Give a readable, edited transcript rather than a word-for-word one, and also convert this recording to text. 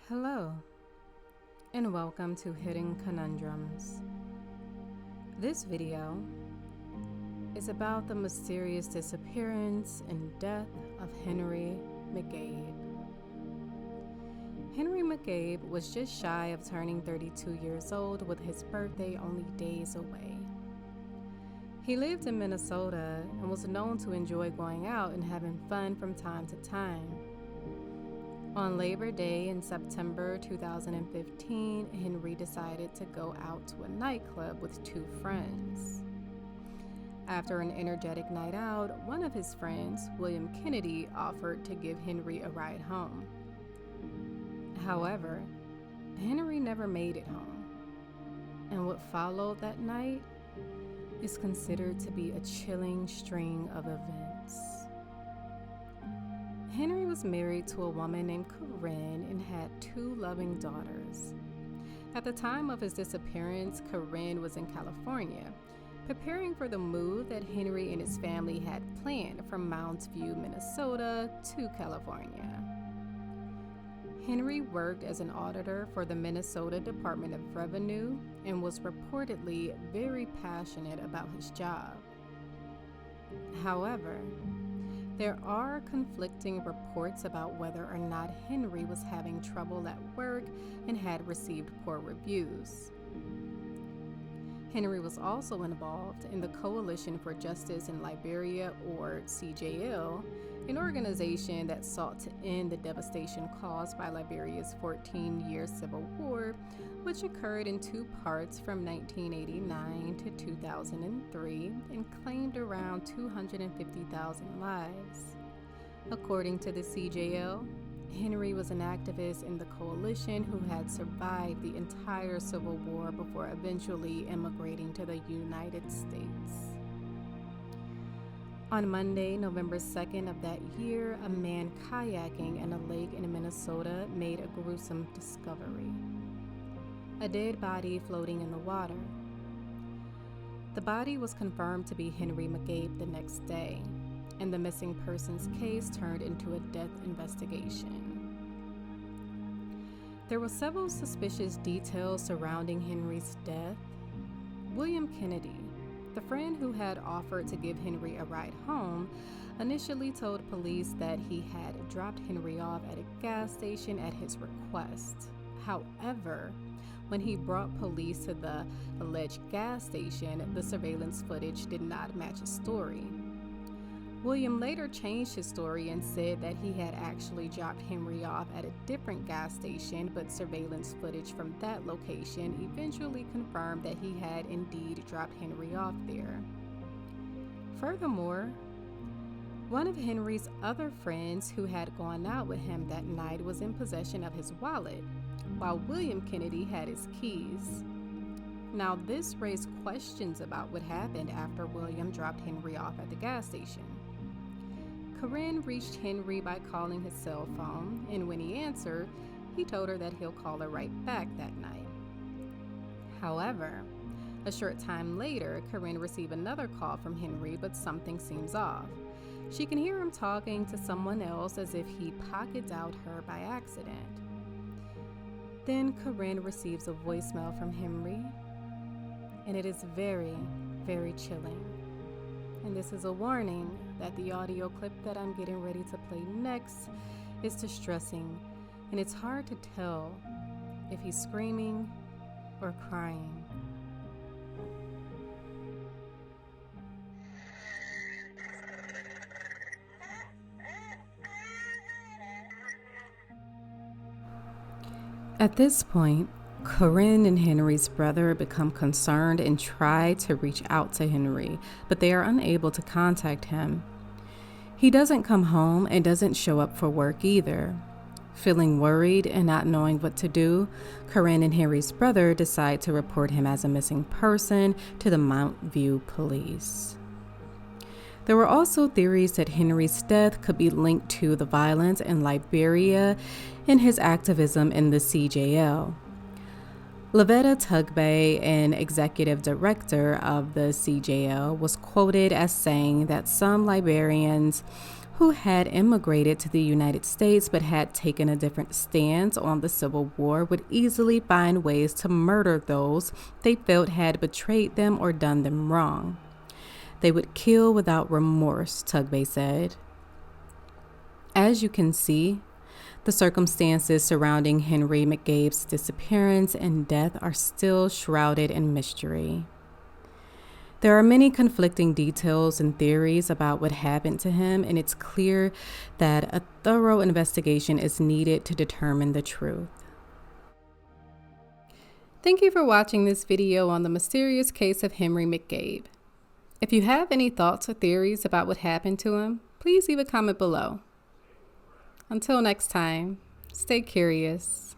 Hello, and welcome to Hidden Conundrums. This video is about the mysterious disappearance and death of Henry McCabe. Henry McCabe was just shy of turning 32 years old, with his birthday only days away. He lived in Minnesota and was known to enjoy going out and having fun from time to time. On Labor Day in September 2015, Henry decided to go out to a nightclub with two friends. After an energetic night out, one of his friends, William Kennedy, offered to give Henry a ride home. However, Henry never made it home, and what followed that night is considered to be a chilling string of events. Henry was married to a woman named Corinne and had two loving daughters. At the time of his disappearance, Corinne was in California, preparing for the move that Henry and his family had planned from Mounds View, Minnesota to California. Henry worked as an auditor for the Minnesota Department of Revenue and was reportedly very passionate about his job. However, there are conflicting reports about whether or not Henry was having trouble at work and had received poor reviews. Henry was also involved in the Coalition for Justice in Liberia, or CJL, an organization that sought to end the devastation caused by Liberia's 14-year civil war, which occurred in two parts from 1989 to 2003 and claimed around 250,000 lives. According to the CJL, Henry was an activist in the coalition who had survived the entire Civil War before eventually immigrating to the United States. On Monday, November 2nd of that year, a man kayaking in a lake in Minnesota made a gruesome discovery: a dead body floating in the water. The body was confirmed to be Henry McCabe the next day, and the missing persons case turned into a death investigation. There were several suspicious details surrounding Henry's death. William Kennedy, the friend who had offered to give Henry a ride home, initially told police that he had dropped Henry off at a gas station at his request. However, when he brought police to the alleged gas station, the surveillance footage did not match his story. William later changed his story and said that he had actually dropped Henry off at a different gas station, but surveillance footage from that location eventually confirmed that he had indeed dropped Henry off there. Furthermore, one of Henry's other friends who had gone out with him that night was in possession of his wallet, while William Kennedy had his keys. Now, this raised questions about what happened after William dropped Henry off at the gas station. Corinne reached Henry by calling his cell phone, and when he answered, he told her that he'll call her right back that night. However, a short time later, Corinne received another call from Henry, but something seems off. She can hear him talking to someone else as if he pocket-dialed her by accident. Then Corinne receives a voicemail from Henry, and it is very, very chilling. And this is a warning that the audio clip that I'm getting ready to play next is distressing, and it's hard to tell if he's screaming or crying. At this point, Corinne and Henry's brother become concerned and try to reach out to Henry, but they are unable to contact him. He doesn't come home and doesn't show up for work either. Feeling worried and not knowing what to do, Corinne and Henry's brother decide to report him as a missing person to the Mounds View police. There were also theories that Henry's death could be linked to the violence in Liberia and his activism in the CJL. Lavetta Tugbay, an executive director of the CJL, was quoted as saying that some Liberians who had immigrated to the United States but had taken a different stance on the Civil War, would easily find ways to murder those they felt had betrayed them or done them wrong. They would kill without remorse, Tugby said. As you can see, the circumstances surrounding Henry McCabe's disappearance and death are still shrouded in mystery. There are many conflicting details and theories about what happened to him, and it's clear that a thorough investigation is needed to determine the truth. Thank you for watching this video on the mysterious case of Henry McCabe. If you have any thoughts or theories about what happened to him, please leave a comment below. Until next time, stay curious.